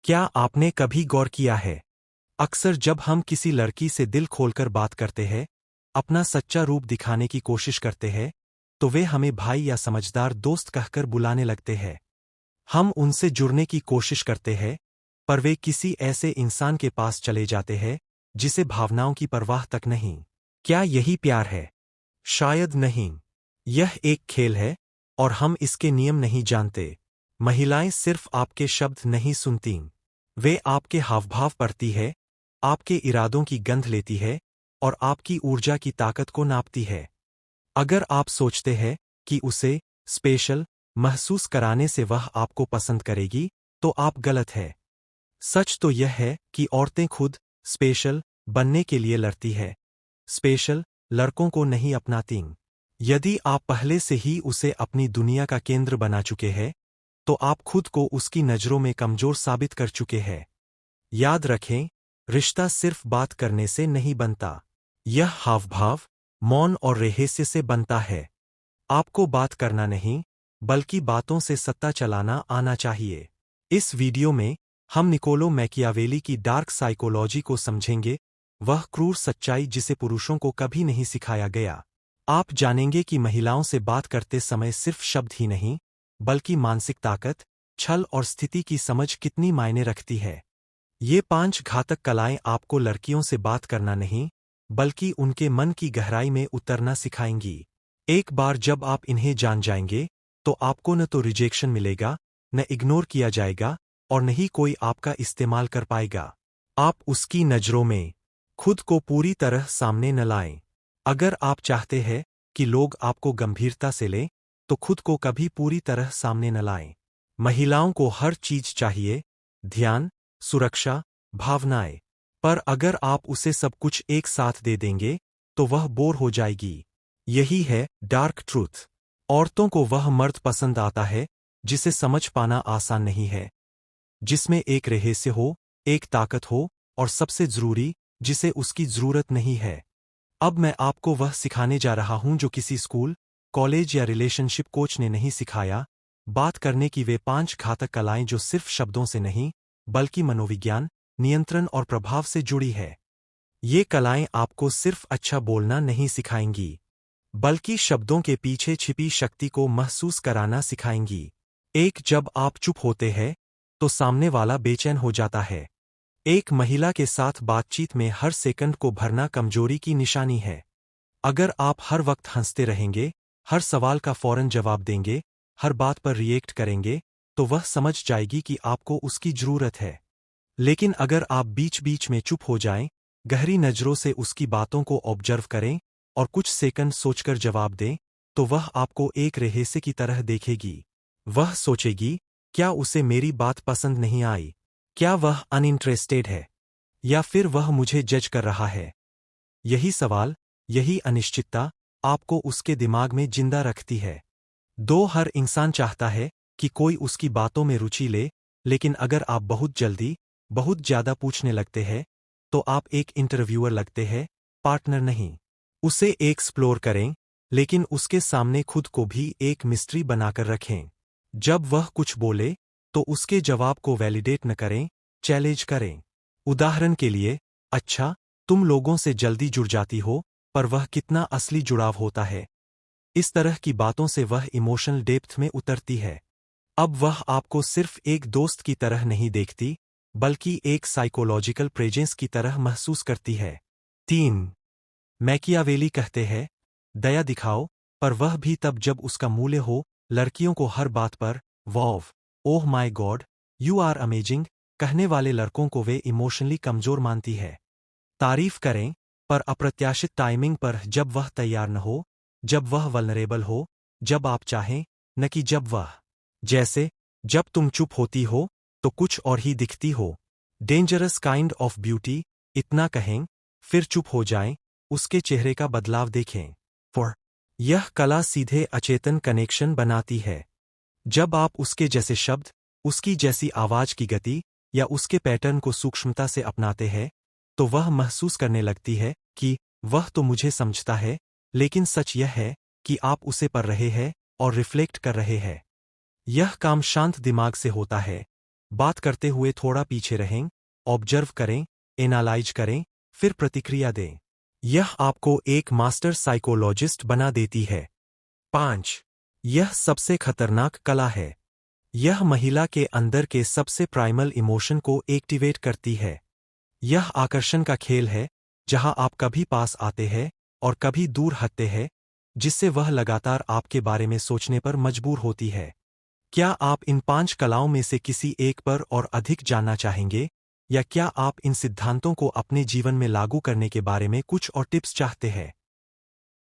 क्या आपने कभी गौर किया है, अक्सर जब हम किसी लड़की से दिल खोलकर बात करते हैं, अपना सच्चा रूप दिखाने की कोशिश करते हैं, तो वे हमें भाई या समझदार दोस्त कहकर बुलाने लगते हैं। हम उनसे जुड़ने की कोशिश करते हैं, पर वे किसी ऐसे इंसान के पास चले जाते हैं जिसे भावनाओं की परवाह तक नहीं। क्या यही प्यार है? शायद नहीं। यह एक खेल है, और हम इसके नियम नहीं जानते। महिलाएं सिर्फ आपके शब्द नहीं सुनतीं, वे आपके हावभाव पढ़ती है, आपके इरादों की गंध लेती है और आपकी ऊर्जा की ताकत को नापती है। अगर आप सोचते हैं कि उसे स्पेशल महसूस कराने से वह आपको पसंद करेगी, तो आप गलत है। सच तो यह है कि औरतें खुद स्पेशल बनने के लिए लड़ती है, स्पेशल लड़कों को नहीं अपनातीं। यदि आप पहले से ही उसे अपनी दुनिया का केंद्र बना चुके हैं, तो आप खुद को उसकी नज़रों में कमजोर साबित कर चुके हैं। याद रखें, रिश्ता सिर्फ बात करने से नहीं बनता। यह हावभाव, मौन और रहस्य से बनता है। आपको बात करना नहीं, बल्कि बातों से सत्ता चलाना आना चाहिए। इस वीडियो में हम निकोलो मैकियावेली की डार्क साइकोलॉजी को समझेंगे, वह क्रूर सच्चाई जिसे पुरुषों को कभी नहीं सिखाया गया। आप जानेंगे कि महिलाओं से बात करते समय सिर्फ शब्द ही नहीं, बल्कि मानसिक ताकत, छल और स्थिति की समझ कितनी मायने रखती है। ये 5 घातक कलाएं आपको लड़कियों से बात करना नहीं, बल्कि उनके मन की गहराई में उतरना सिखाएंगी। एक बार जब आप इन्हें जान जाएंगे, तो आपको न तो रिजेक्शन मिलेगा, न इग्नोर किया जाएगा, और न ही कोई आपका इस्तेमाल कर पाएगा। आप उसकी नज़रों में खुद को पूरी तरह सामने न लाएं। अगर आप चाहते हैं कि लोग आपको गंभीरता से लें, तो खुद को कभी पूरी तरह सामने न लाएं। महिलाओं को हर चीज चाहिए, ध्यान, सुरक्षा, भावनाएं। पर अगर आप उसे सब कुछ एक साथ दे देंगे, तो वह बोर हो जाएगी। यही है डार्क ट्रूथ। औरतों को वह मर्द पसंद आता है जिसे समझ पाना आसान नहीं है, जिसमें एक रहस्य हो, एक ताकत हो, और सबसे जरूरी, जिसे उसकी जरूरत नहीं है। अब मैं आपको वह सिखाने जा रहा हूं जो किसी स्कूल, कॉलेज या रिलेशनशिप कोच ने नहीं सिखाया। बात करने की वे 5 घातक कलाएं जो सिर्फ शब्दों से नहीं, बल्कि मनोविज्ञान, नियंत्रण और प्रभाव से जुड़ी है। ये कलाएं आपको सिर्फ अच्छा बोलना नहीं सिखाएंगी, बल्कि शब्दों के पीछे छिपी शक्ति को महसूस कराना सिखाएंगी। एक, जब आप चुप होते हैं, तो सामने वाला बेचैन हो जाता है। एक महिला के साथ बातचीत में हर सेकंड को भरना कमजोरी की निशानी है। अगर आप हर वक्त हंसते रहेंगे, हर सवाल का फौरन जवाब देंगे, हर बात पर रिएक्ट करेंगे, तो वह समझ जाएगी कि आपको उसकी जरूरत है। लेकिन अगर आप बीच बीच में चुप हो जाएं, गहरी नज़रों से उसकी बातों को ऑब्जर्व करें और कुछ सेकंड सोचकर जवाब दें, तो वह आपको एक रहस्य की तरह देखेगी। वह सोचेगी, क्या उसे मेरी बात पसंद नहीं आई? क्या वह अनइंटरेस्टेड है? या फिर वह मुझे जज कर रहा है? यही सवाल, यही अनिश्चितता आपको उसके दिमाग में जिंदा रखती है। हर इंसान चाहता है कि कोई उसकी बातों में रुचि ले, लेकिन अगर आप बहुत जल्दी, बहुत ज्यादा पूछने लगते हैं, तो आप एक इंटरव्यूअर लगते हैं, पार्टनर नहीं। उसे एक्सप्लोर करें, लेकिन उसके सामने खुद को भी एक मिस्ट्री बनाकर रखें। जब वह कुछ बोले, तो उसके जवाब को वैलिडेट न करें, चैलेंज करें। उदाहरण के लिए, अच्छा, तुम लोगों से जल्दी जुड़ जाती हो, पर वह कितना असली जुड़ाव होता है? इस तरह की बातों से वह इमोशनल डेप्थ में उतरती है। अब वह आपको सिर्फ एक दोस्त की तरह नहीं देखती, बल्कि एक साइकोलॉजिकल प्रेजेंस की तरह महसूस करती है। 3. मैकियावेली कहते हैं, दया दिखाओ, पर वह भी तब जब उसका मूल्य हो। लड़कियों को हर बात पर wow, oh my god, you are amazing कहने वाले लड़कों को वे इमोशनली कमजोर मानती है। तारीफ करें, पर अप्रत्याशित टाइमिंग पर, जब वह तैयार न हो, जब वह वल्नरेबल हो, जब आप चाहें, न कि जब वह। जैसे, जब तुम चुप होती हो, तो कुछ और ही दिखती हो। डेंजरस काइंड ऑफ ब्यूटी, इतना कहें, फिर चुप हो जाएं, उसके चेहरे का बदलाव देखें। फॉर यह कला सीधे अचेतन कनेक्शन बनाती है। जब आप उसके जैसे शब्द, उसकी जैसी आवाज की गति, या उसके पैटर्न को सूक्ष्मता से अपनाते हैं, तो वह महसूस करने लगती है कि वह तो मुझे समझता है, लेकिन सच यह है कि आप उसे पढ़ रहे हैं और रिफ्लेक्ट कर रहे हैं। यह काम शांत दिमाग से होता है, बात करते हुए थोड़ा पीछे रहें, ऑब्जर्व करें, एनालाइज करें, फिर प्रतिक्रिया दें। यह आपको एक मास्टर साइकोलॉजिस्ट बना देती है। 5. यह सबसे खतरनाक कला है। यह महिला के अंदर के सबसे प्राइमल इमोशन को एक्टिवेट करती है। यह आकर्षण का खेल है, जहां आप कभी पास आते हैं और कभी दूर हटते हैं, जिससे वह लगातार आपके बारे में सोचने पर मजबूर होती है। क्या आप इन 5 कलाओं में से किसी एक पर और अधिक जानना चाहेंगे, या क्या आप इन सिद्धांतों को अपने जीवन में लागू करने के बारे में कुछ और टिप्स चाहते हैं?